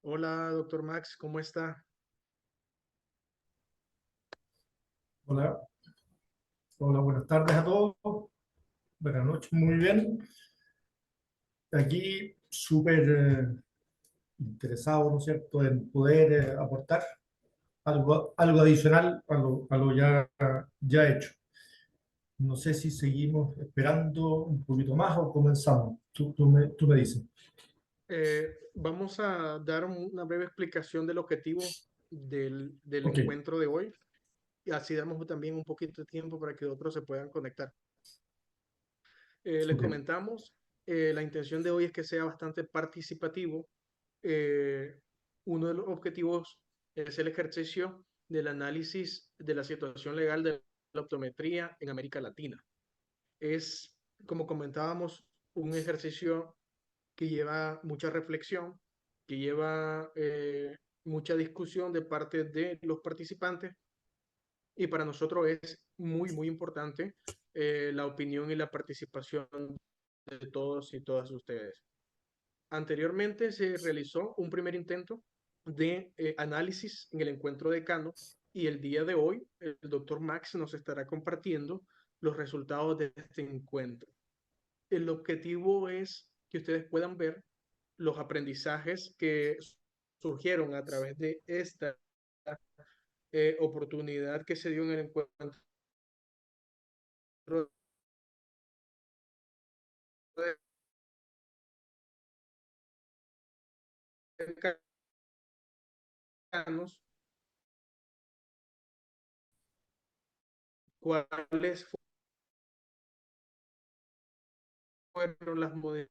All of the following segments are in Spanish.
Hola, doctor Max, ¿cómo está? Hola, hola, buenas tardes a todos. Buenas noches, muy bien. Aquí súper interesado, ¿no es cierto?, en poder aportar algo adicional a lo ya hecho. No sé si seguimos esperando un poquito más o comenzamos. Tú me dices. Vamos a dar una breve explicación del objetivo del Ok, encuentro de hoy y así damos también un poquito de tiempo para que otros se puedan conectar. Les ok. comentamos, la intención de hoy es que sea bastante participativo. Eh, Uno de los objetivos es el ejercicio del análisis de la situación legal de la optometría en América Latina. Es, como comentábamos, un ejercicio que lleva mucha reflexión, que lleva mucha discusión de parte de los participantes y para nosotros es muy importante la opinión y la participación de todos y todas ustedes. Anteriormente se realizó un primer intento de análisis en el encuentro de Cano y el día de hoy el doctor Max nos estará compartiendo los resultados de este encuentro. El objetivo es que ustedes puedan ver los aprendizajes que surgieron a través de esta oportunidad que se dio en el encuentro de Canos, cuáles fueron las modificaciones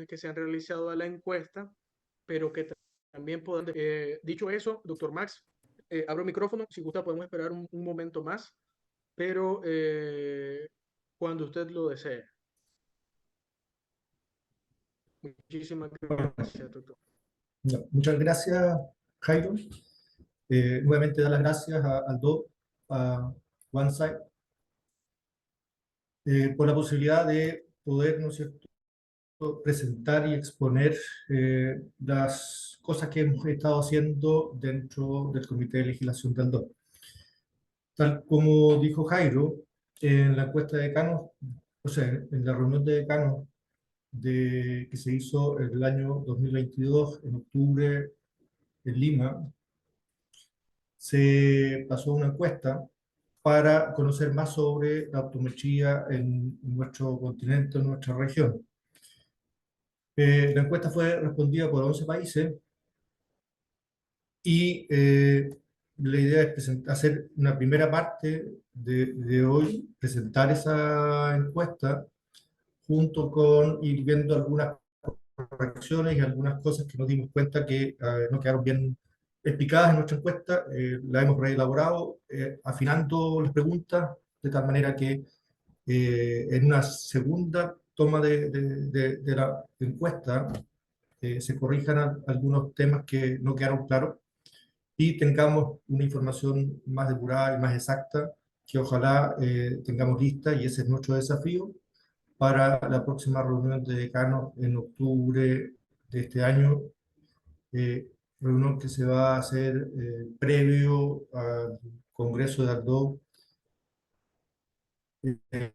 que se han realizado a la encuesta, pero que también puedan... dicho eso, doctor Max, abro el micrófono, si gusta podemos esperar un momento más, pero cuando usted lo desee. Muchísimas Bueno, gracias, doctor. ya, muchas gracias, Jairo. Nuevamente dar las gracias a Aldo, a OneSide, por la posibilidad de poder, ¿no es cierto?, presentar y exponer las cosas que hemos estado haciendo dentro del Comité de Legislación del DOC. Tal como dijo Jairo, en la encuesta de decanos, o sea, en la reunión de decanos que se hizo el año 2022, en octubre, en Lima, se pasó una encuesta para conocer más sobre la optometría en nuestro continente, en nuestra región. La encuesta fue respondida por 11 países y la idea es hacer una primera parte de hoy, presentar esa encuesta junto con ir viendo algunas correcciones y algunas cosas que nos dimos cuenta que no quedaron bien explicadas en nuestra encuesta. La hemos reelaborado, afinando las preguntas de tal manera que en una segunda toma de la encuesta se corrijan algunos temas que no quedaron claros y tengamos una información más depurada y más exacta que ojalá tengamos lista, y ese es nuestro desafío para la próxima reunión de decanos en octubre de este año, reunión que se va a hacer previo al Congreso de Ardó. eh,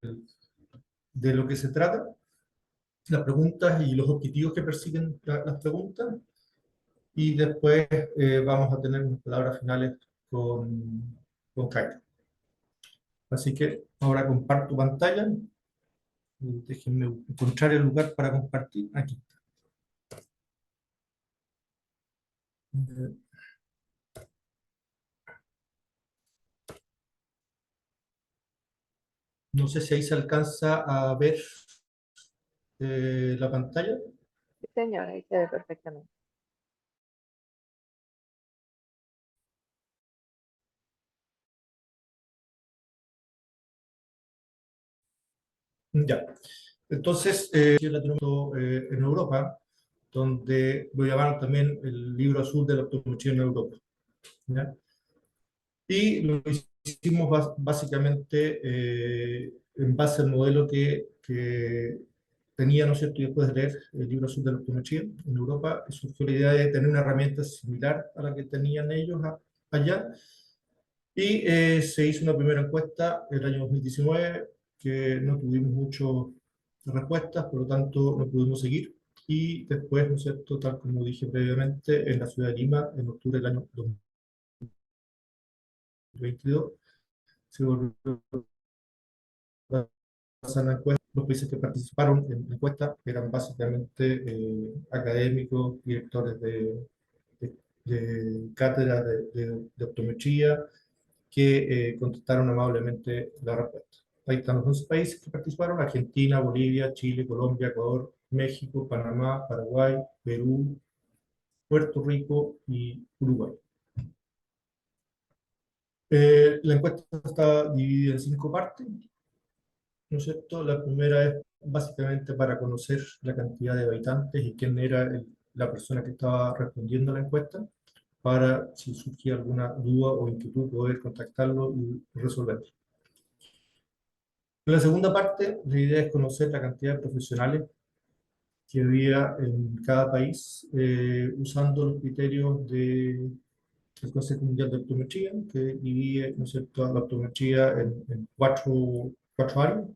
eh, de lo que se trata, las preguntas y los objetivos que persiguen las preguntas, y después vamos a tener unas palabras finales con Kaira. Así que ahora comparto pantalla. Déjenme encontrar el lugar para compartir. Aquí. Eh, No sé si ahí se alcanza a ver. la pantalla. Sí, señora, ahí se ve perfectamente. Ya. Entonces, yo la tengo en Europa, donde lo llamaron también el libro azul de la optometría en Europa. ¿Ya? Y lo hicimos básicamente en base al modelo que tenía, ¿no es cierto? Y después de leer el libro azul de la optometría en Europa, surgió la idea de tener una herramienta similar a la que tenían ellos allá. Y se hizo una primera encuesta el año 2019, que no tuvimos muchas respuestas, por lo tanto no pudimos seguir. Y después, ¿no es cierto? Tal como dije previamente, en la ciudad de Lima, en octubre del año 2022, se volvió a hacer la encuesta. Los países que participaron en la encuesta eran básicamente académicos, directores de cátedra de optometría, que contestaron amablemente la respuesta. Ahí están los 11 países que participaron: Argentina, Bolivia, Chile, Colombia, Ecuador, México, Panamá, Paraguay, Perú, Puerto Rico y Uruguay. La encuesta está dividida en 5 partes, ¿no es cierto? La primera es básicamente para conocer la cantidad de habitantes y quién era la persona que estaba respondiendo a la encuesta, para, si surgía alguna duda o inquietud, poder contactarlo y resolverlo. En la segunda parte, la idea es conocer la cantidad de profesionales que había en cada país, usando los criterios del Consejo Mundial de Optometría, que divide, ¿no es cierto?, la optometría en cuatro áreas,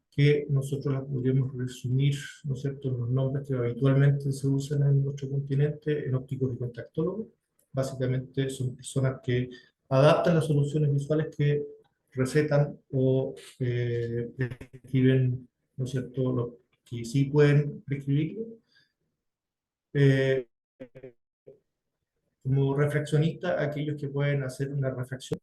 que nosotros las podríamos resumir, ¿no es cierto?, en los nombres que habitualmente se usan en nuestro continente, en ópticos y contactólogos. Básicamente son personas que adaptan las soluciones visuales que recetan o prescriben, ¿no es cierto?, lo que sí pueden prescribirlo. Eh, Como refraccionista, aquellos que pueden hacer una refracción,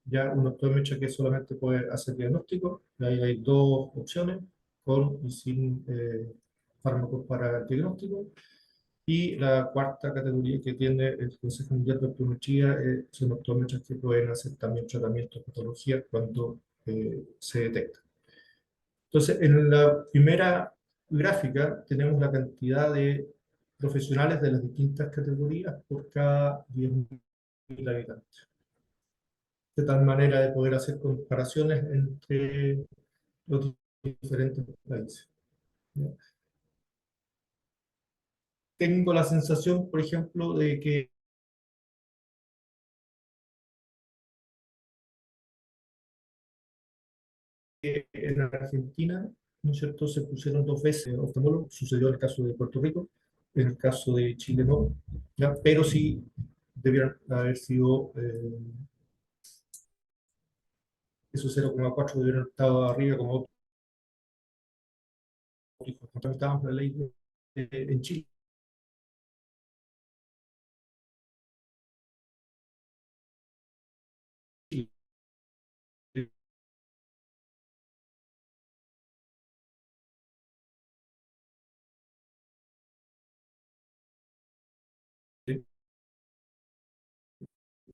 ya un optómetra que solamente puede hacer diagnóstico. Ahí hay dos opciones: con y sin fármacos para el diagnóstico. Y la cuarta categoría que tiene el Consejo Mundial de Optometría son optómetras que pueden hacer también tratamientos de patología cuando se detecta. Entonces, en la primera gráfica tenemos la cantidad de profesionales de las distintas categorías por cada 10.000 habitantes, de tal manera de poder hacer comparaciones entre los diferentes países. Tengo la sensación, por ejemplo, de que en Argentina, ¿no es cierto?, se pusieron 2 veces oftalmólogos. Sucedió en el caso de Puerto Rico, en el caso de Chile no, ¿ya? Pero sí debieron haber sido, esos 0,4 debieron haber estado arriba como otros. Estábamos la ley en Chile,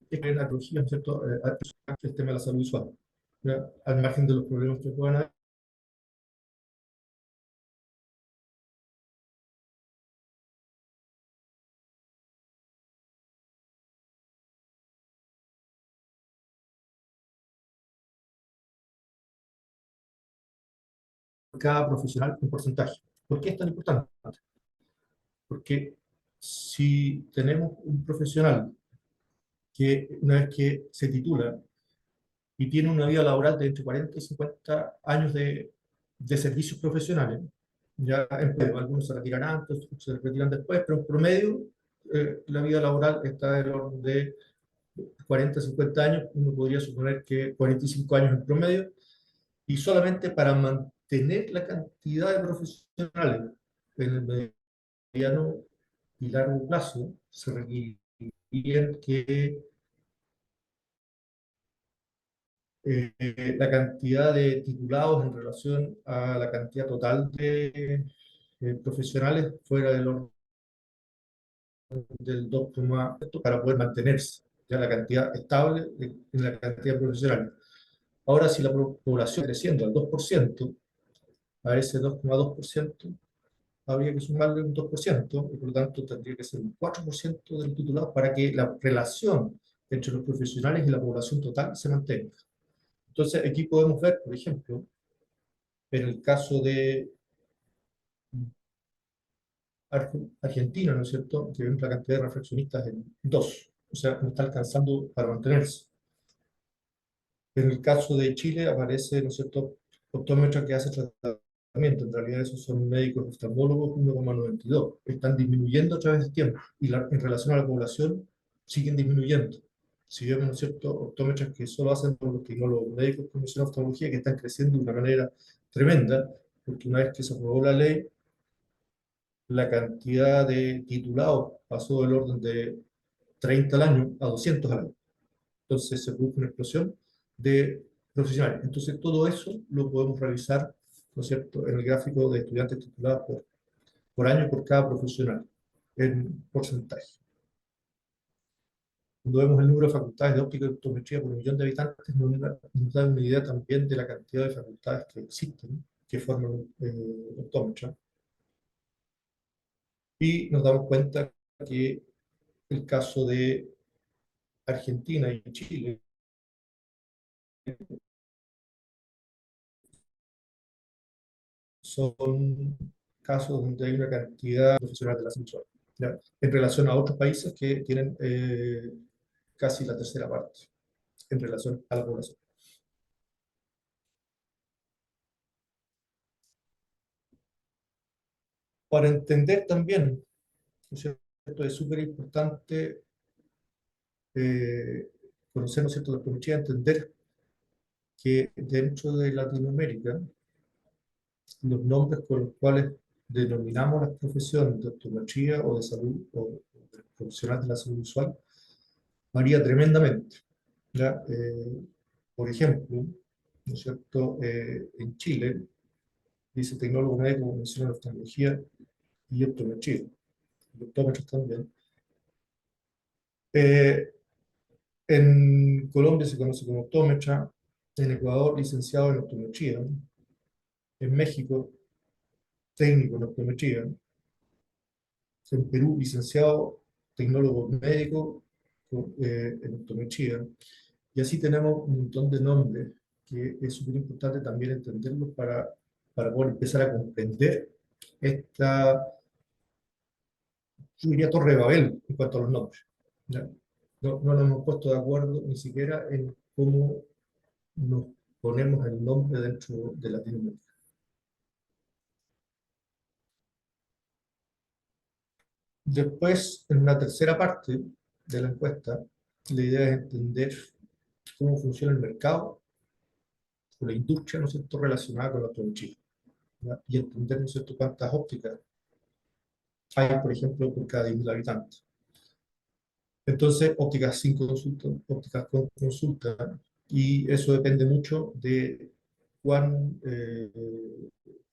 en la tecnología, ¿no es cierto?, el tema de la salud visual, ¿ya? Al margen de los problemas que puedan haber. Cada profesional un porcentaje. ¿Por qué es tan importante? Porque si tenemos un profesional que una vez que se titula y tiene una vida laboral de entre 40 y 50 años de servicios profesionales, ya algunos se retiran antes, otros se retiran después, pero en promedio la vida laboral está del orden de 40 a 50 años. Uno podría suponer que 45 años en promedio, y solamente para mantener la cantidad de profesionales en el mediano y largo plazo se requieren que la cantidad de titulados en relación a la cantidad total de profesionales fuera del orden del 2, para poder mantenerse ya la cantidad estable en la cantidad de profesionales. Ahora, si la población creciendo al 2%, a ese 2,2% habría que sumarle un 2%, y por lo tanto tendría que ser un 4% del titulado para que la relación entre los profesionales y la población total se mantenga. Entonces, aquí podemos ver, por ejemplo, en el caso de Argentina, ¿no es cierto?, que vemos la cantidad de reflexionistas en 2, o sea, no está alcanzando para mantenerse. En el caso de Chile aparece, ¿no es cierto?, optómetra que hace tratamiento, en realidad esos son médicos oftalmólogos 1,92, están disminuyendo a través del tiempo, y en relación a la población siguen disminuyendo. Si vemos, ¿no es cierto?, optómetras que solo hacen los oftalmólogos médicos con misión de oftalmología, que están creciendo de una manera tremenda, porque una vez que se aprobó la ley, la cantidad de titulados pasó del orden de 30 al año a 200 al año. Entonces se produjo una explosión de profesionales. Entonces todo eso lo podemos revisar, ¿no es cierto?, en el gráfico de estudiantes titulados por año por cada profesional, en porcentaje. Cuando vemos el número de facultades de óptica y optometría por 1 millón de habitantes, nos da una idea también de la cantidad de facultades que existen, que forman optómetra. Y nos damos cuenta que el caso de Argentina y Chile son casos donde hay una cantidad profesional de la salud, ¿ya?, en relación a otros países que tienen casi la tercera parte en relación a la población. Para entender también, ¿no es cierto?, es súper importante conocer, ¿no es cierto?, la optometría, entender que dentro de Latinoamérica los nombres con los cuales denominamos las profesiones de optometría o de salud o de profesional de la salud visual varía tremendamente, ¿ya? Por ejemplo, ¿no es cierto?, en Chile dice tecnólogo médico, menciona oftalmología y optometría, y optómetros también. En Colombia se conoce como optómetra, en Ecuador licenciado en optometría, en México técnico en optometría, en Perú licenciado tecnólogo médico en optometría, y así tenemos un montón de nombres que es súper importante también entenderlos para poder empezar a comprender esta, yo diría, torre de Babel en cuanto a los nombres, ¿ya? No nos hemos puesto de acuerdo ni siquiera en cómo nos ponemos el nombre dentro de Latinoamérica. Después, en una tercera parte de la encuesta, la idea es entender cómo funciona el mercado o la industria, ¿no es cierto?, relacionada con la optometría, ¿ya?, y entender, ¿no es cierto?, cuántas ópticas hay, por ejemplo, por cada 10.000 habitantes. Entonces, ópticas sin consulta, ópticas con consulta, y eso depende mucho de cuán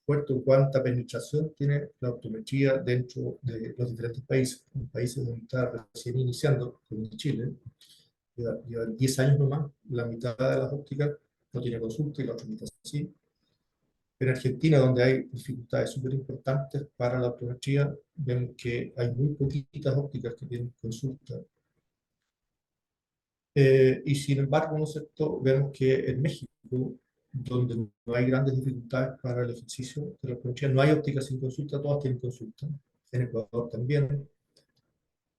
fuerte o cuánta penetración tiene la optometría dentro de los diferentes países. En países donde está recién iniciando, como en Chile, lleva 10 años nomás, la mitad de las ópticas no tiene consulta y la otra mitad sí. En Argentina, donde hay dificultades súper importantes para la optometría, vemos que hay muy poquitas ópticas que tienen consulta. Y sin embargo, ¿no es cierto?, vemos que en México, donde no hay grandes dificultades para el ejercicio de la optometría, no hay ópticas sin consulta, todas tienen consulta. En Ecuador también.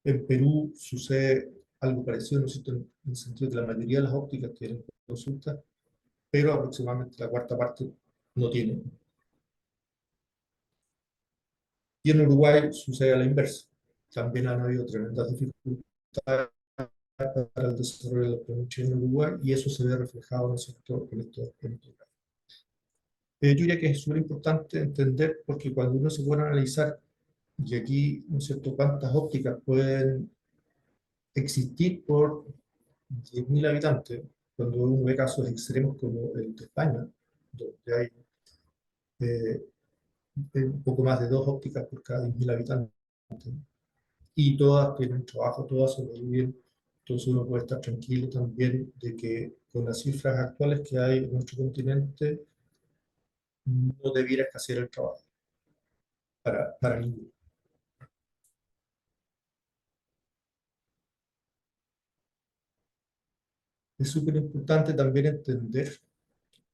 En Perú sucede algo parecido, ¿no es cierto?, en el sentido de que la mayoría de las ópticas tienen consulta, pero aproximadamente la cuarta parte no tiene. Y en Uruguay sucede a la inversa. También han habido tremendas dificultades para el desarrollo de la optometría en Uruguay, y eso se ve reflejado, ¿no es cierto?, en estos casos. Yo diría que es súper importante entender, porque cuando uno se pone a analizar, y aquí, ¿no es cierto?, cuántas ópticas pueden existir por 10.000 habitantes, cuando uno ve casos extremos como el de España, donde hay eh, un poco más de 2 ópticas por cada 10.000 habitantes, y todas tienen trabajo, todas sobreviven, entonces uno puede estar tranquilo también de que con las cifras actuales que hay en nuestro continente, no debiera escasear el trabajo para ninguno. Es súper importante también entender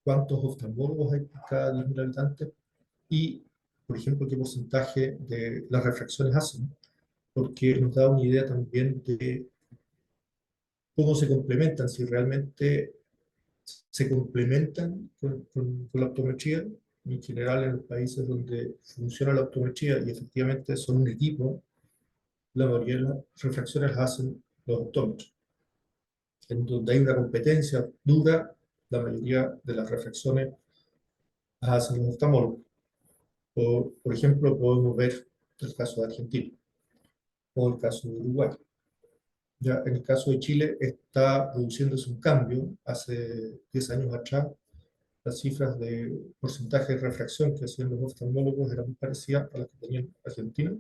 cuántos oftalmólogos hay por cada 10.000 habitantes y, por ejemplo, qué porcentaje de las refracciones hacen, porque nos da una idea también de cómo se complementan, si realmente se complementan con la optometría. En general, en los países donde funciona la optometría y efectivamente son un equipo, la mayoría de las refracciones las hacen los optómetros. En donde hay una competencia dura, la mayoría de las refracciones las hacen los oftalmólogos. Por ejemplo, podemos ver el caso de Argentina o el caso de Uruguay. Ya en el caso de Chile está produciéndose un cambio. Hace 10 años atrás, las cifras de porcentaje de refracción que hacían los oftalmólogos eran muy parecidas a las que tenían Argentina,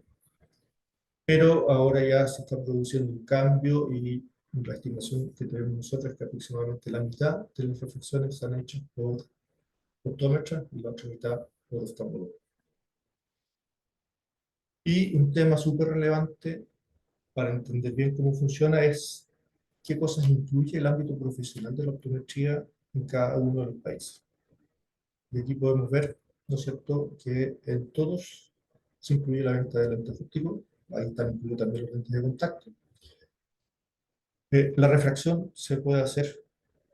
pero ahora ya se está produciendo un cambio y la estimación que tenemos nosotros es que aproximadamente la mitad de las refracciones se han hecho por optómetras y la otra mitad por oftalmólogos. Y un tema súper relevante para entender bien cómo funciona es qué cosas incluye el ámbito profesional de la optometría en cada uno de los países. Y aquí podemos ver, ¿no es cierto?, que en todos se incluye la venta de lentes ópticos, ahí están incluidos también los lentes de contacto. La refracción se puede hacer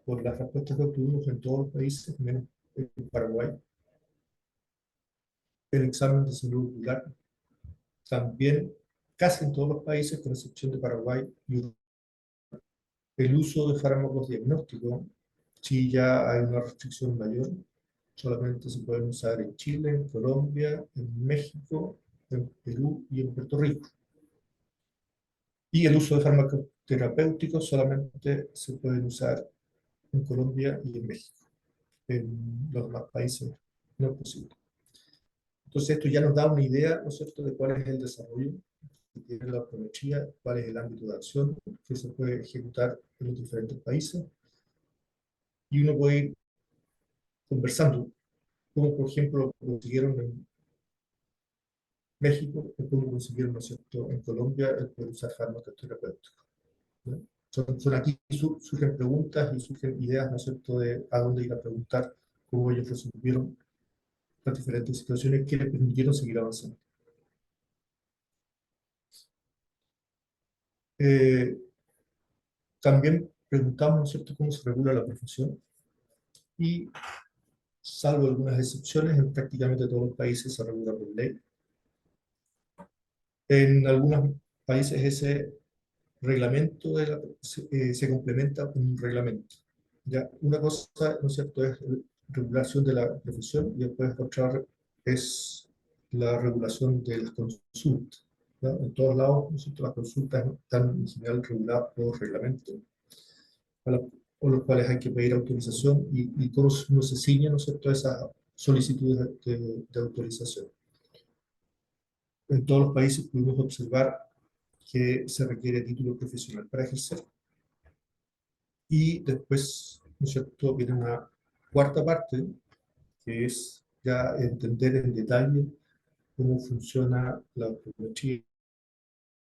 por las respuestas que obtuvimos en todos los países, menos en Paraguay. El examen de salud ocular también, casi en todos los países, con excepción de Paraguay y Uruguay. El uso de fármacos diagnósticos, sí ya hay una restricción mayor, solamente se pueden usar en Chile, en Colombia, en México, en Perú y en Puerto Rico. Y el uso de fármacos terapéuticos solamente se pueden usar en Colombia y en México. En los demás países no es posible. Entonces esto ya nos da una idea, ¿no es cierto?, de cuál es el desarrollo que tiene la optometría, cuál es el ámbito de acción que se puede ejecutar en los diferentes países. Y uno puede ir conversando, como por ejemplo consiguieron en México, o como consiguieron, ¿no es cierto?, en Colombia, el poder usar fármacos terapéuticos, ¿no? Son aquí surgen preguntas y surgen ideas, ¿no es cierto?, de a dónde ir a preguntar, cómo ellos resolvieron las diferentes situaciones que les permitieron seguir avanzando. También preguntamos, ¿no es cierto?, cómo se regula la profesión, y salvo algunas excepciones, en prácticamente todos los países se regula por ley. En algunos países ese reglamento se complementa con un reglamento. Ya, una cosa, ¿no es cierto?, es la regulación de la profesión, y después otra es la regulación de las consultas, ¿ya? En todos lados, ¿no es cierto?, las consultas están en general reguladas por reglamento, por los cuales hay que pedir autorización, y cómo uno se ciñe, ¿no es cierto?, a esas solicitudes de autorización. En todos los países pudimos observar que se requiere título profesional para ejercer. Y después, ¿no es cierto?, viene una cuarta parte, que es ya entender en detalle cómo funciona la optometría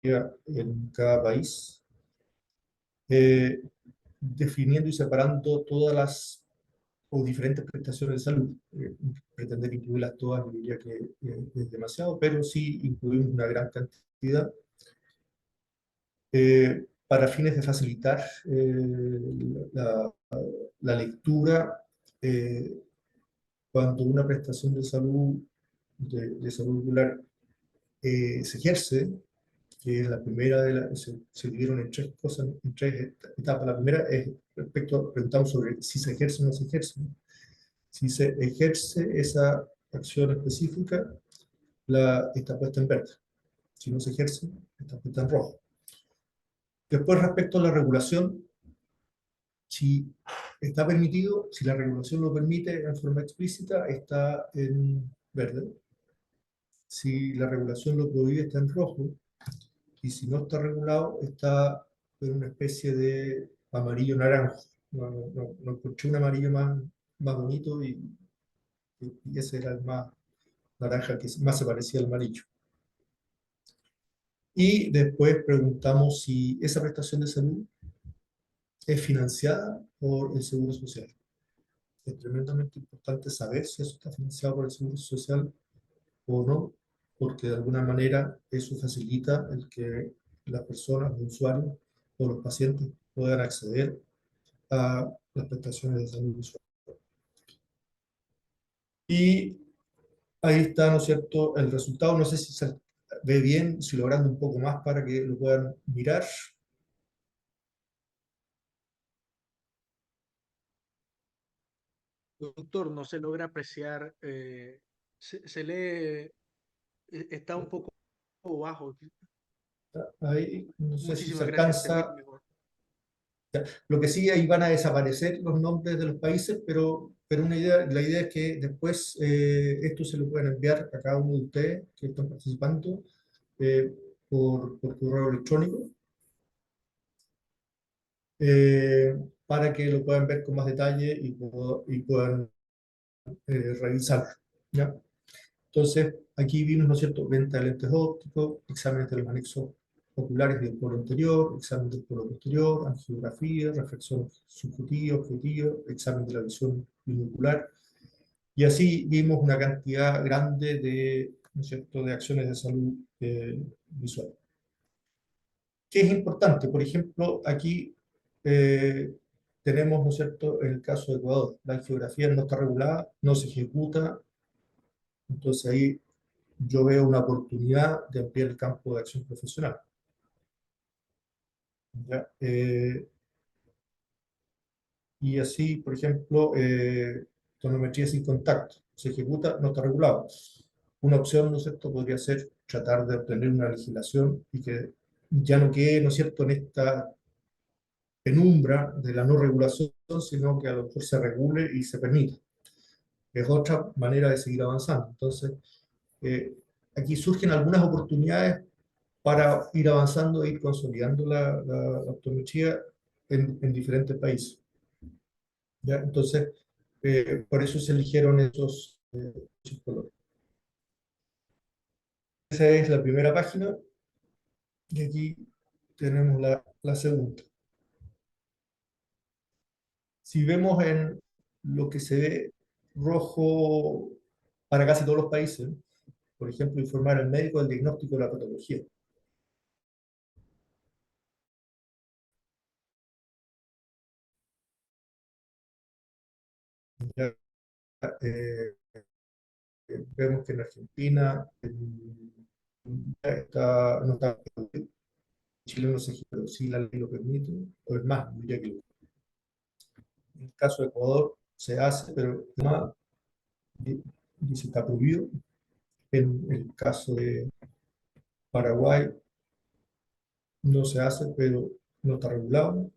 en cada país, definiendo y separando todas las o diferentes prestaciones de salud. Pretender incluirlas todas, yo diría que es demasiado, pero sí incluimos una gran cantidad para fines de facilitar la lectura. Cuando una prestación de salud, de salud ocular, se ejerce, que es la primera se dividieron en tres cosas, en tres etapas. La primera es preguntamos sobre si se ejerce o no se ejerce. Si se ejerce esa acción específica, está puesta en verde. Si no se ejerce, está puesta en rojo. Después, respecto a la regulación, Si está permitido, si la regulación lo permite en forma explícita, está en verde. Si la regulación lo prohíbe, está en rojo. Y si no está regulado, está en una especie de amarillo naranjo. No encontré un amarillo más bonito y ese era el más naranja que más se parecía al amarillo. Y después preguntamos si esa prestación de salud es financiada por el Seguro Social. Es tremendamente importante saber si eso está financiado por el Seguro Social o no, porque de alguna manera eso facilita el que las personas, los usuarios o los pacientes puedan acceder a las prestaciones de salud visual. Y ahí está, ¿no es cierto?, el resultado. No sé si se ve bien, si logrando un poco más para que lo puedan mirar. Doctor, no se logra apreciar, se lee, está un poco bajo. Ahí no sé si se Muchísimas gracias, se mira alcanza. mejor. Lo que sí, ahí van a desaparecer los nombres de los países, pero la idea es que después esto se lo pueden enviar a cada uno de ustedes que están participando eh, por correo electrónico eh, para que lo puedan ver con más detalle y puedan revisar. ¿Ya? Entonces, aquí vimos, ¿no es cierto?, venta de lentes ópticos, exámenes de los anexos oculares del polo anterior, examen del polo posterior, angiografía, reflexión subjetiva, objetiva, examen de la visión binocular. Y así vimos una cantidad grande de, ¿no es cierto?, de acciones de salud visual. ¿Qué es importante? Por ejemplo, aquí tenemos, ¿no es cierto?, en el caso de Ecuador, la geografía no está regulada, no se ejecuta, entonces ahí yo veo una oportunidad de ampliar el campo de acción profesional. ¿Ya? Y así, por ejemplo, tonometría sin contacto, se ejecuta, no está regulado. Una opción, ¿no es cierto?, podría ser tratar de obtener una legislación y que ya no quede, ¿no es cierto?, en esta penumbra de la no regulación, sino que a lo mejor se regule y se permita. Es otra manera de seguir avanzando. Entonces, eh, aquí surgen algunas oportunidades para ir avanzando e ir consolidando la optometría en diferentes países. ¿Ya? Entonces, por eso se eligieron esos colores. Esa es la primera página y aquí tenemos la segunda. Si vemos en lo que se ve rojo para casi todos los países, por ejemplo, informar al médico del diagnóstico de la patología. Ya, eh, vemos que en Argentina no está, en Chile no se ejerce, si la ley lo permite, o es más, diría que en el caso de Ecuador se hace, pero además dice está prohibido. En el caso de Paraguay no se hace, pero no está regulado.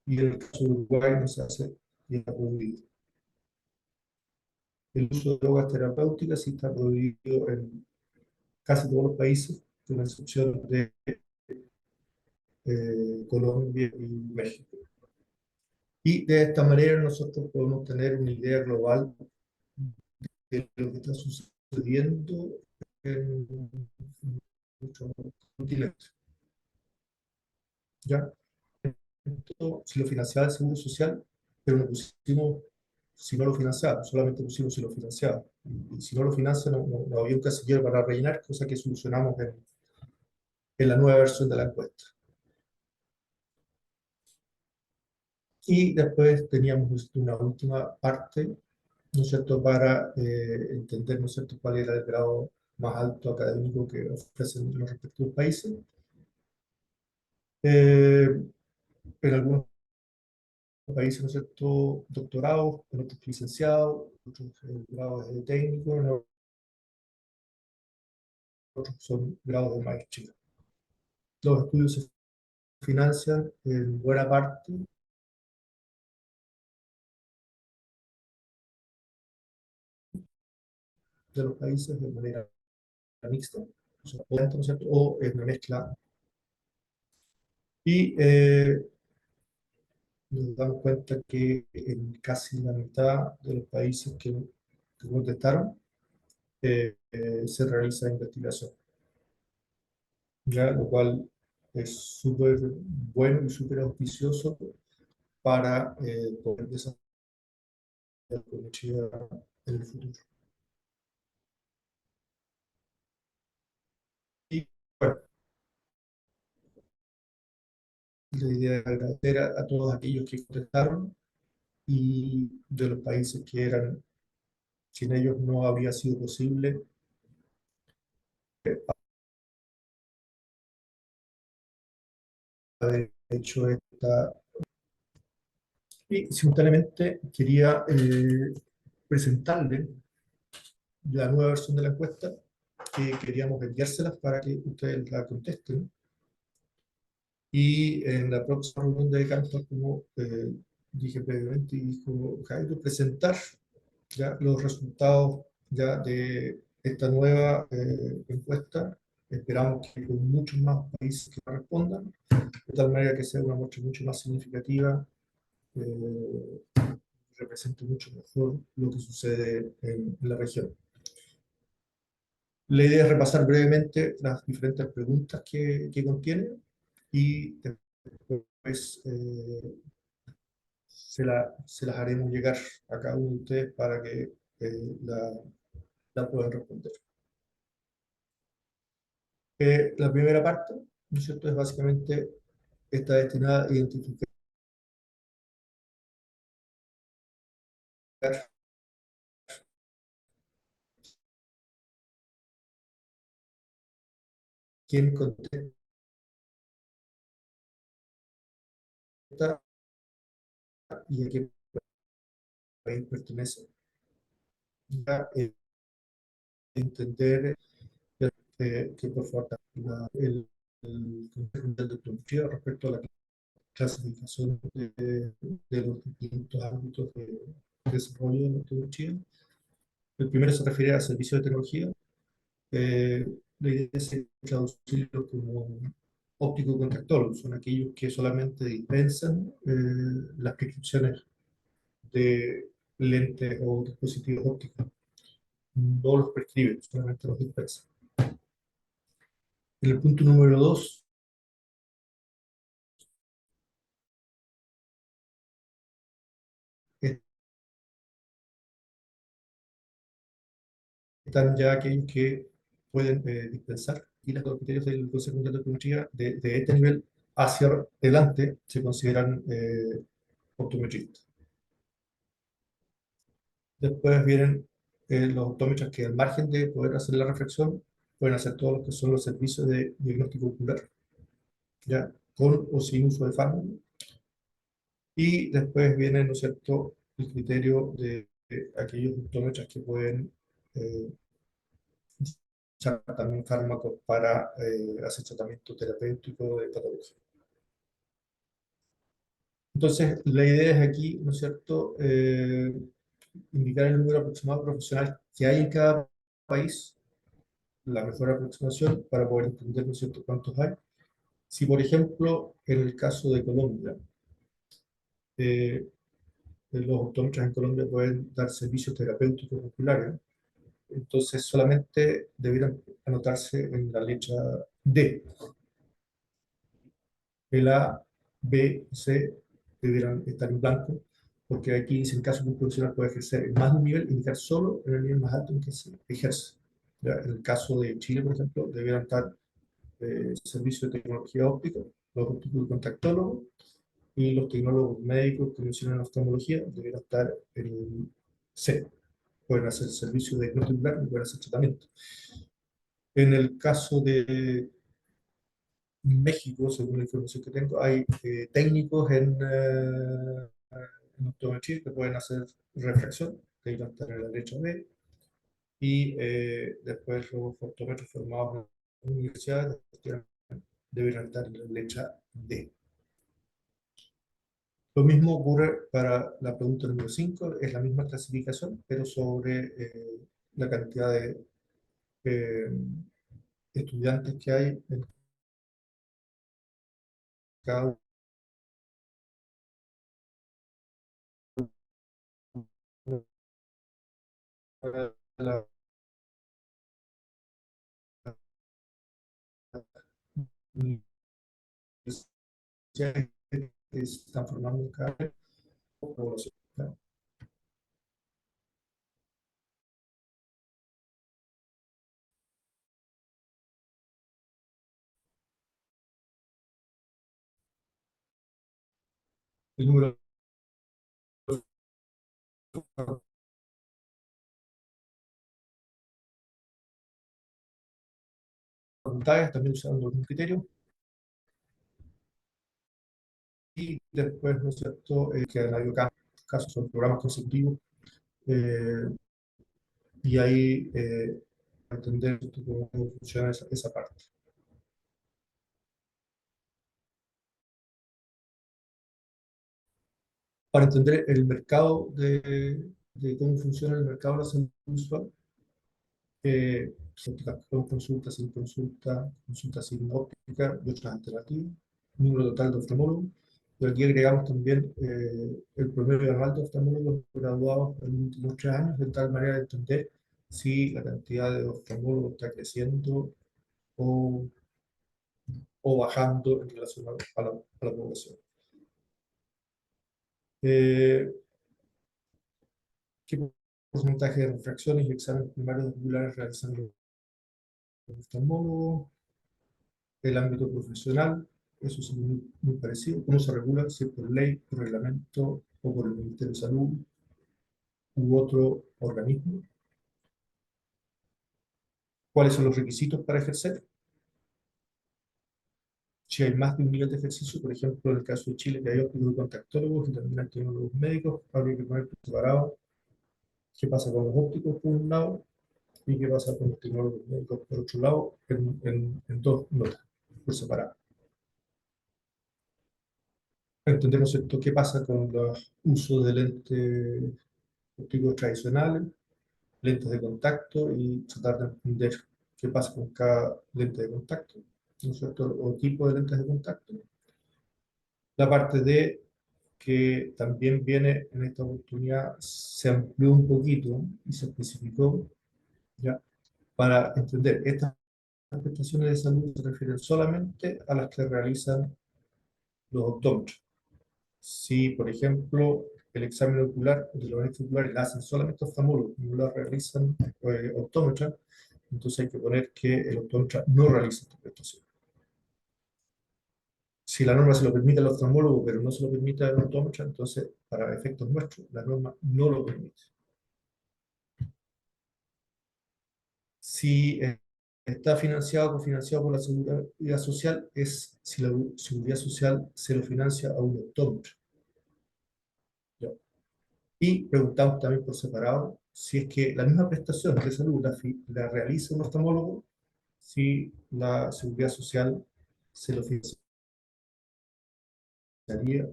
Y en el caso de Uruguay no se hace y está prohibido. El uso de drogas terapéuticas sí está prohibido en casi todos los países, con la excepción de Colombia y México. Y de esta manera nosotros podemos tener una idea global de lo que está sucediendo en nuestro continente. ¿Ya? Esto, si lo financiaba el Seguro Social, pero no pusimos si no lo financiaba, solamente pusimos si lo financiaba. Y si no lo financia, no había un casillero para rellenar, cosa que solucionamos en la nueva versión de la encuesta. Y después teníamos una última parte, ¿no es cierto?, para entender, ¿no es cierto?, cuál era el grado más alto académico que ofrecen los respectivos países. En algunos países, ¿no es cierto?, doctorados, en otros licenciados, otros grados de técnico, en otros son grados de maestría. Los estudios se financian en buena parte de los países de manera mixta, o sea, ¿no es cierto? O es una mezcla. Y nos damos cuenta que en casi la mitad de los países que contestaron se realiza investigación, ¿ya? Lo cual es súper bueno y súper auspicioso para poder desarrollar con Chile en el futuro. Y bueno, la idea es agradecer a todos aquellos que contestaron y de los países que eran, sin ellos no habría sido posible haber hecho esta. Y simultáneamente quería presentarle la nueva versión de la encuesta que queríamos enviárselas para que ustedes la contesten. Y en la próxima reunión de campo, como dije previamente, dijo Jairo, presentar ya los resultados ya de esta nueva encuesta. Esperamos que con muchos más países que respondan, de tal manera que sea una muestra mucho más significativa, represente mucho mejor lo que sucede en la región. La idea es repasar brevemente las diferentes preguntas que contiene y después se las haremos llegar a cada uno de ustedes para que la puedan responder. La primera parte, ¿no es cierto?, es básicamente, está destinada a identificar quién contesta y a qué país pertenece. Ya, entender que por favor el Consejo Mundial de Optometría respecto a la clasificación de los distintos ámbitos de desarrollo de la optometría. El primero se refiere a servicios de tecnología. La idea es traducirlo como óptico-contactólogos, son aquellos que solamente dispensan las prescripciones de lentes o dispositivos ópticos. No los prescriben, solamente los dispensan. En el punto número 2, están ya aquellos que pueden dispensar y los criterios del Consejo Mundial de Optometría de este nivel hacia adelante se consideran optometristas. Después vienen los optómetras que al margen de poder hacer la reflexión pueden hacer todo lo que son los servicios de diagnóstico ocular, ya con o sin uso de fármacos. Y después viene, ¿no es cierto?, el criterio de aquellos optómetras que pueden usar también fármacos para hacer tratamiento terapéutico de patología. Entonces, la idea es aquí, ¿no es cierto?, indicar el número aproximado profesional que hay en cada país, la mejor aproximación para poder entender, ¿no es cierto?, cuántos hay. Si, por ejemplo, en el caso de Colombia, los optómetras en Colombia pueden dar servicios terapéuticos oculares, entonces solamente debieran anotarse en la letra D. El A, B, C debieran estar en blanco, porque aquí dice en caso que un profesional puede ejercer en más de un nivel, indicar solo en el nivel más alto en que se ejerce. ¿Ya? En el caso de Chile, por ejemplo, debieran estar servicios de tecnología óptica, los ópticos contactólogos y los tecnólogos médicos que mencionan oftalmología debieran estar en el C. Pueden hacer servicios de diagnóstico y pueden hacer tratamiento. En el caso de México, según la información que tengo, hay técnicos en optometría que pueden hacer refracción, que iban a estar en la derecha B, y después los optómetros formados en universidades deberían estar en la letra D. Lo mismo ocurre para la pregunta número 5, es la misma clasificación, pero sobre la cantidad de estudiantes que hay en cada una de las universidades que se están formando en cada población. El número de facultades también usando un criterio. Y después, ¿no es cierto?, que han habido casos, son programas consecutivos, eh, y ahí entender cómo funciona esa parte. Para entender el mercado de cómo funciona el mercado de la salud visual, con consulta, sin consulta, consulta sin óptica y otras alternativas, número total de oftalmólogos. Y aquí agregamos también el promedio anual de oftalmólogos graduados en los últimos 3 años, de tal manera de entender si la cantidad de oftalmólogos está creciendo o, o bajando en relación a la población. ¿Qué porcentaje de refracciones y exámenes primarios oculares realizan los oftalmólogos? El ámbito profesional, eso es muy parecido. ¿Cómo se regula? Si es por ley, por reglamento o por el Ministerio de Salud u otro organismo. ¿Cuáles son los requisitos para ejercer? Si hay más de un nivel de ejercicio, por ejemplo, en el caso de Chile, que hay ópticos y contactólogos y también hay tecnólogos médicos, habría que poner separado qué pasa con los ópticos por un lado y qué pasa con los tecnólogos médicos por otro lado, en dos notas, por separado. Entendemos esto, qué pasa con los usos de lentes ópticos tradicionales, lentes de contacto, y tratar de entender qué pasa con cada lente de contacto, ¿no es cierto?, o tipo de lentes de contacto. La parte de que también viene en esta oportunidad, se amplió un poquito y se especificó, ¿ya?, para entender estas prestaciones de salud se refieren solamente a las que realizan los optómetros. Si, por ejemplo, el examen ocular de los lentes oculares lo hacen solamente oftalmólogos, no lo realizan optómetras, entonces hay que poner que el optómetra no realiza esta prestación. Si la norma se lo permite al oftalmólogo, pero no se lo permite al optómetra, entonces, para efectos nuestros, la norma no lo permite. Si está financiado o cofinanciado por la Seguridad Social, es si la Seguridad Social se lo financia a un optómetra. ¿Ya? Y preguntamos también por separado si es que la misma prestación de salud la realiza un oftalmólogo, si la Seguridad Social se lo financia,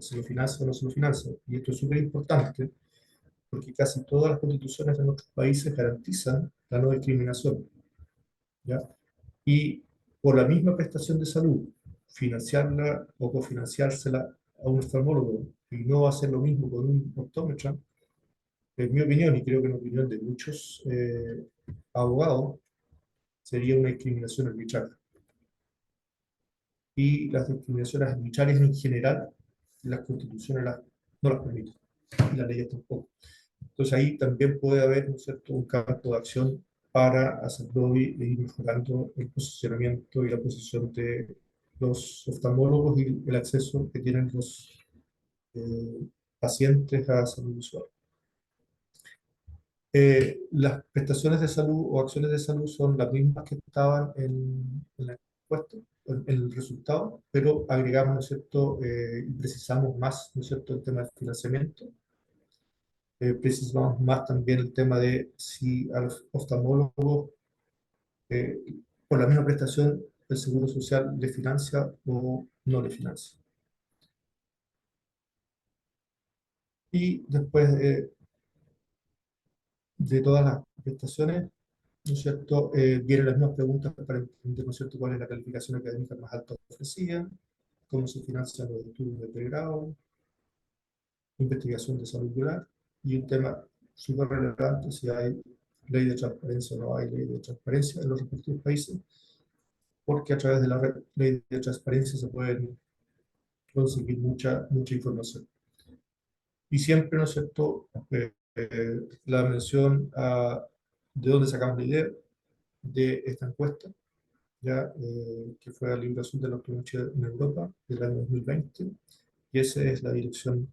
se lo financia o no se lo financia. Y esto es súper importante porque casi todas las constituciones de nuestros países garantizan la no discriminación, ¿ya? Y por la misma prestación de salud, financiarla o cofinanciársela a un oftalmólogo y no hacer lo mismo con un optómetra, en mi opinión, y creo que en la opinión de muchos abogados, sería una discriminación arbitraria. Y las discriminaciones arbitrarias en general, las constituciones no las permiten, y las leyes tampoco. Entonces ahí también puede haber, ¿no es cierto?, un campo de acción para hacer lobby e ir mejorando el posicionamiento y la posición de los oftalmólogos y el acceso que tienen los pacientes a salud visual. Las prestaciones de salud o acciones de salud son las mismas que estaban en la encuesta, en el resultado, pero agregamos, ¿no es cierto?, y precisamos más, ¿no es cierto?, el tema del financiamiento. Precisamos más también el tema de si a los oftalmólogos, eh, por la misma prestación, el Seguro Social le financia o no le financia. Y después de todas las prestaciones, ¿no es cierto? Vienen las mismas preguntas para entender, ¿no es cierto?, cuál es la calificación académica más alta ofrecida, cómo se financian los estudios de pregrado, investigación de salud rural, y un tema súper relevante, si hay ley de transparencia o no hay ley de transparencia en los respectivos países, porque a través de la ley de transparencia se pueden conseguir mucha información. Y siempre, ¿no es cierto?, la mención a de dónde sacamos la idea de esta encuesta, ya, que fue el libro azul de la optometría en Europa del año 2020, y esa es la dirección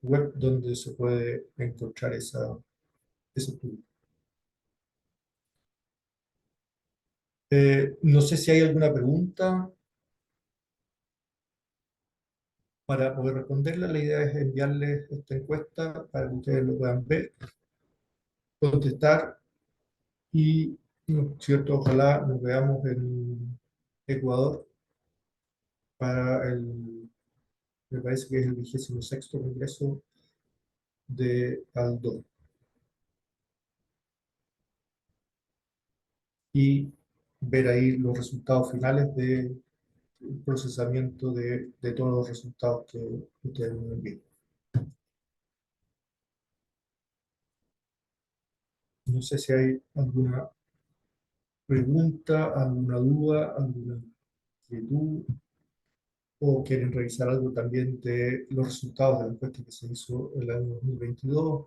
web donde se puede encontrar ese estudio. No sé si hay alguna pregunta para poder responderla. La idea es enviarles esta encuesta para que ustedes lo puedan ver, contestar y, ¿no es cierto?, ojalá nos veamos en Ecuador para me parece que es el 26º Congreso de ALDO. Y ver ahí los resultados finales del procesamiento de todos los resultados que ustedes nos envíen. No sé si hay alguna pregunta, alguna duda, alguna inquietud, o quieren revisar algo también de los resultados de la encuesta que se hizo el año 2022.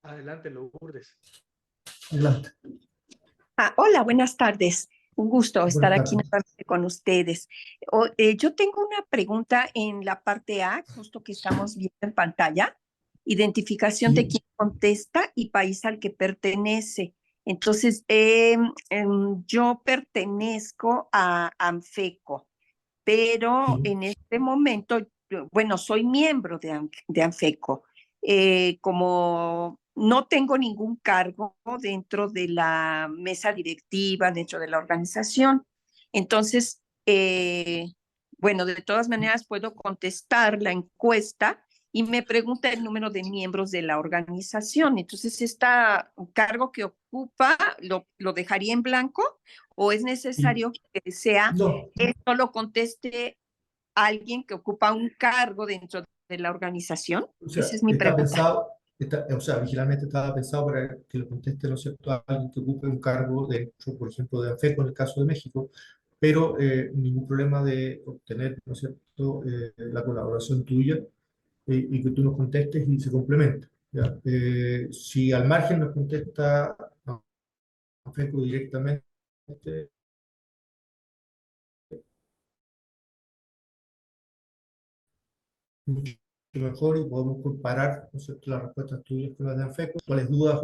Adelante, Lourdes. Adelante. Hola, buenas tardes. Un gusto estar Buenas aquí tardes. nuevamente con ustedes. Yo tengo una pregunta en la parte A, justo que estamos viendo en pantalla. Identificación de Sí, quién contesta y país al que pertenece. Entonces, yo pertenezco a ANFECO, pero sí, en este momento, bueno, soy miembro de ANFECO. Como no tengo ningún cargo dentro de la mesa directiva, dentro de la organización, entonces, bueno, de todas maneras puedo contestar la encuesta y me pregunta el número de miembros de la organización. Entonces, ¿este cargo que ocupa lo dejaría en blanco o es y necesario que sea no, solo conteste alguien que ocupa un cargo dentro de la organización? o Esa sea, es mi está pregunta. pensado, o sea, originalmente estaba pensado para que lo conteste, ¿no es cierto?, a alguien que ocupe un cargo dentro, por ejemplo, de ANFECO en el caso de México, pero ningún problema de obtener, ¿no es cierto?, la colaboración tuya, y que tú nos contestes y se complementa, ¿ya? Si al margen nos contesta ANFECO directamente, mucho mejor, y podemos comparar, ¿no es cierto?, las respuestas tuyas con las de ANFECO. ¿Cuáles dudas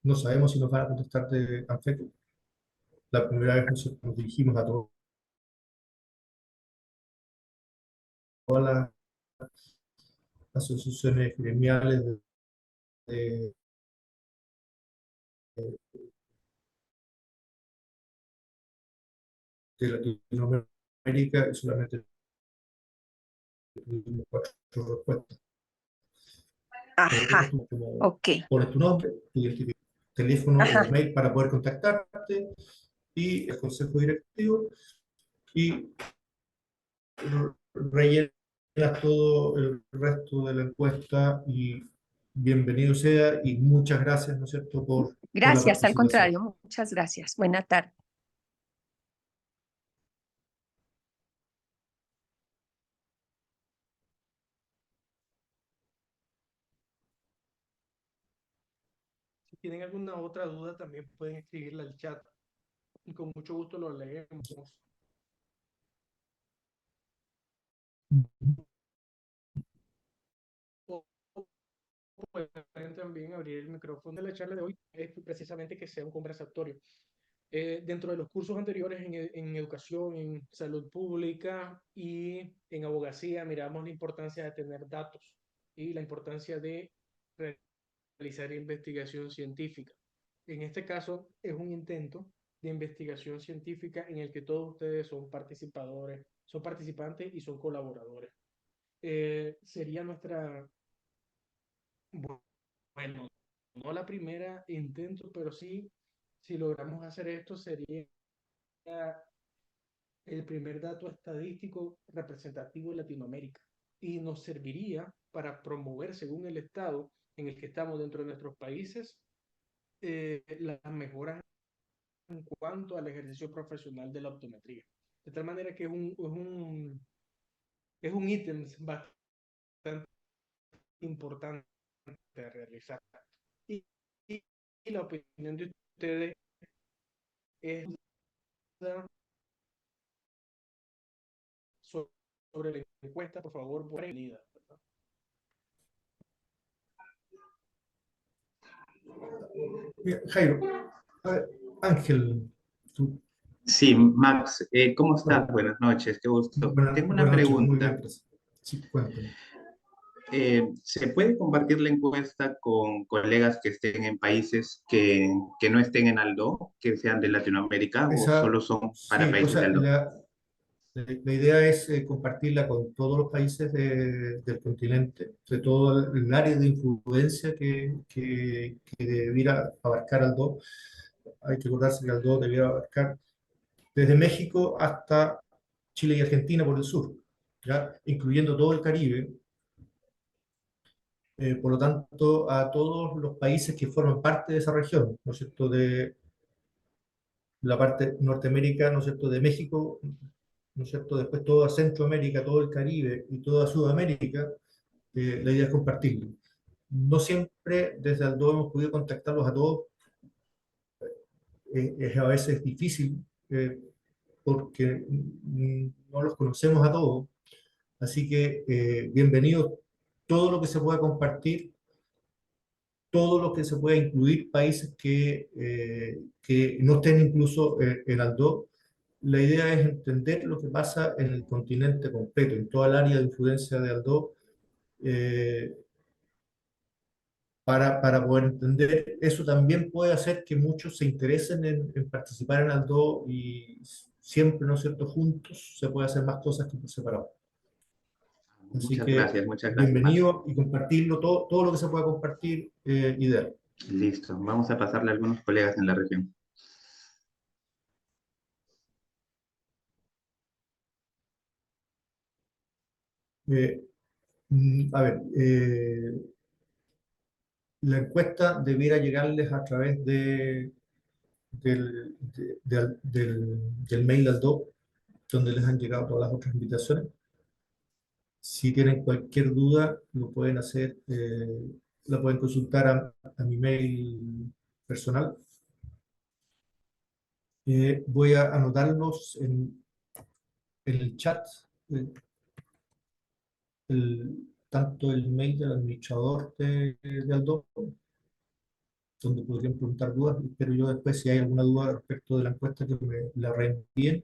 no sabemos si nos van a contestar de ANFECO? La primera vez nos dirigimos a todas las asociaciones gremiales de, de Latinoamérica, y solamente tuvimos 4 respuestas. Ajá, Como ok. pones tu nombre, tu teléfono o Ajá. mail para poder contactarte, y el consejo directivo, y rellenas todo el resto de la encuesta, y bienvenido sea, y muchas gracias, ¿no es cierto?, por la Gracias, al participación. contrario, muchas gracias. Buena tarde. Si tienen alguna otra duda, también pueden escribirla al chat y con mucho gusto lo leemos. O pueden también abrir el micrófono de la charla de hoy, es precisamente que sea un conversatorio. Dentro de los cursos anteriores en educación, en salud pública y en abogacía, miramos la importancia de tener datos y la importancia de realizar investigación científica. En este caso es un intento de investigación científica en el que todos ustedes son participadores, son participantes y son colaboradores. Sería nuestra, bueno, no la primera intento, pero sí, si logramos hacer esto, sería el primer dato estadístico representativo de Latinoamérica y nos serviría para promover, según el estado en el que estamos dentro de nuestros países, las mejoras en cuanto al ejercicio profesional de la optometría. De tal manera que es un ítem bastante importante a realizar. Y, y, y la opinión de ustedes es sobre la encuesta, por favor, bienvenida. Jairo, a ver, Ángel, tú, Sí, Max, ¿cómo estás? bueno, Buenas noches, qué gusto. Tengo una buenas noches, muy bien, pregunta. gracias. Sí, cuéntame. ¿Se puede compartir la encuesta con colegas que estén en países que no estén en ALDO, que sean de Latinoamérica o Esa, solo son para sí, o países de sea, ALDO? la idea es compartirla con todos los países del continente, de todo el área de influencia que debiera abarcar Aldo. Hay que acordarse que Aldo debiera abarcar desde México hasta Chile y Argentina por el sur, ¿ya? Incluyendo todo el Caribe. Por lo tanto, a todos los países que forman parte de esa región, ¿no es cierto?, de la parte Norteamérica, ¿no es cierto?, de México, ¿no es cierto?, después toda Centroamérica, todo el Caribe y toda Sudamérica, la idea es compartirlo. No siempre desde Aldo hemos podido contactarlos a todos, es a veces difícil porque no los conocemos a todos, así que bienvenido todo lo que se pueda compartir, todo lo que se pueda incluir, países que no estén incluso en Aldo. La idea es entender lo que pasa en el continente completo, en toda el área de influencia de Aldo, eh, para poder entender. Eso también puede hacer que muchos se interesen en participar en Aldo y siempre, ¿no es cierto?, juntos se puede hacer más cosas que por separado. Así que Muchas gracias, Max. bienvenido y compartirlo, todo lo que se pueda compartir, ideal. Listo, vamos a pasarle a algunos colegas en la región. Eh, a ver, la encuesta debiera llegarles a través del mail al DO, donde les han llegado todas las otras invitaciones. Si tienen cualquier duda, lo pueden hacer, la pueden consultar a mi mail personal. Voy a anotarlos en el chat, eh, tanto el mail del administrador de Aldo, donde podrían preguntar dudas, pero yo después si hay alguna duda respecto de la encuesta que me la reenvíen.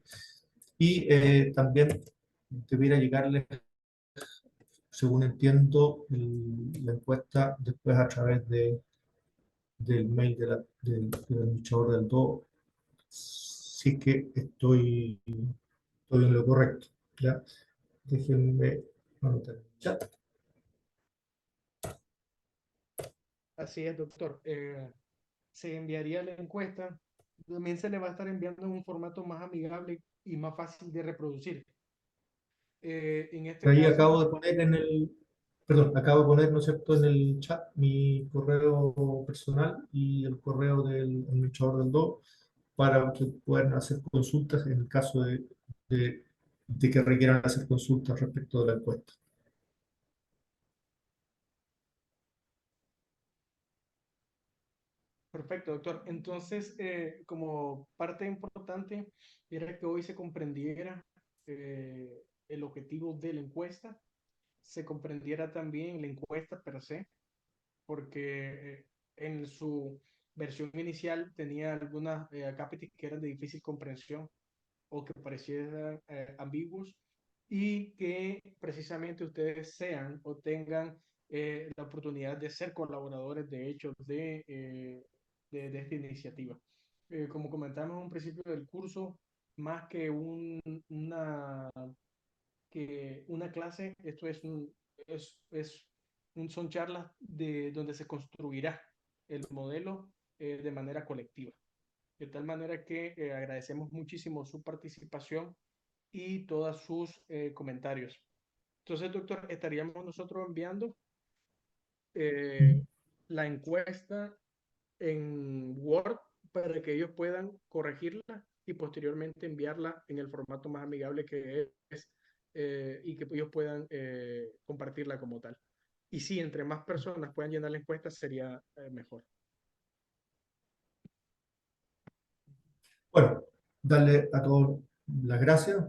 Y también debiera llegarles, según entiendo, la encuesta después a través del mail del administrador del DO, sí que estoy en lo correcto. ¿Ya? Déjenme anotar el chat. Así es, doctor. Se enviaría la encuesta. También se le va a estar enviando en un formato más amigable y más fácil de reproducir. En este Ahí caso, acabo de poner perdón, acabo de poner, ¿no es cierto?, en el chat mi correo personal y el correo del administrador del DO para que puedan hacer consultas en el caso de, de que requieran hacer consultas respecto de la encuesta. perfecto, doctor. Entonces, como parte importante era que hoy se comprendiera el objetivo de la encuesta, se comprendiera también la encuesta per se, porque en su versión inicial tenía algunas acápites que eran de difícil comprensión o que parecieran ambiguos y que precisamente ustedes sean o tengan la oportunidad de ser colaboradores de hecho de esta iniciativa. Como comentamos en un principio del curso, más que una clase, esto son charlas donde se construirá el modelo de manera colectiva. De tal manera que agradecemos muchísimo su participación y todos sus comentarios. Entonces, doctor, estaríamos nosotros enviando la encuesta en Word para que ellos puedan corregirla y posteriormente enviarla en el formato más amigable que es y que ellos puedan compartirla como tal. Y sí, entre más personas puedan llenar la encuesta sería mejor. Bueno, darle a todos las gracias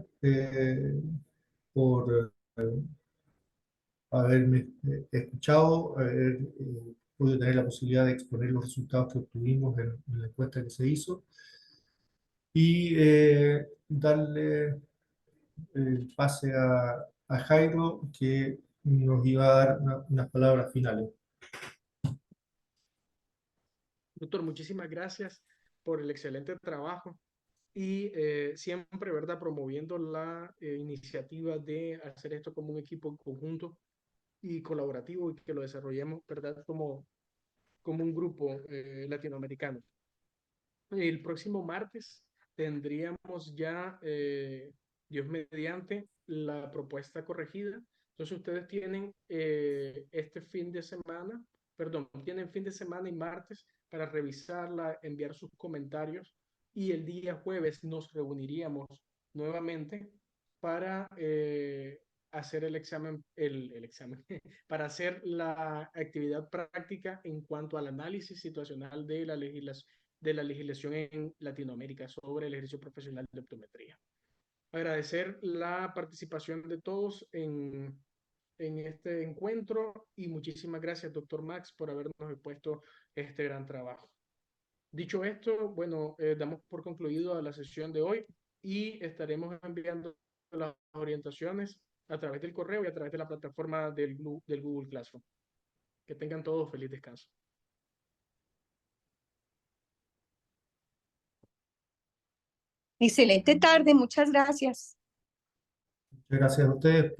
por haberme escuchado, haber podido tener la posibilidad de exponer los resultados que obtuvimos en la encuesta que se hizo y darle pase a Jairo, que nos iba a dar unas palabras finales. Doctor, muchísimas gracias por el excelente trabajo y siempre, ¿verdad?, promoviendo la iniciativa de hacer esto como un equipo conjunto y colaborativo y que lo desarrollemos, ¿verdad?, como un grupo latinoamericano. El próximo martes tendríamos ya, Dios mediante, la propuesta corregida. Entonces ustedes tienen este fin de semana, perdón, tienen fin de semana y martes para revisarla, enviar sus comentarios y el día jueves nos reuniríamos nuevamente para hacer el examen, para hacer la actividad práctica en cuanto al análisis situacional de la legislación en Latinoamérica sobre el ejercicio profesional de optometría. Agradecer la participación de todos en este encuentro y muchísimas gracias, doctor Max, por habernos expuesto este gran trabajo. Dicho esto, bueno, damos por concluido la sesión de hoy y estaremos enviando las orientaciones a través del correo y a través de la plataforma del Google Classroom. Que tengan todos feliz descanso. Excelente tarde, muchas gracias. Muchas gracias a ustedes.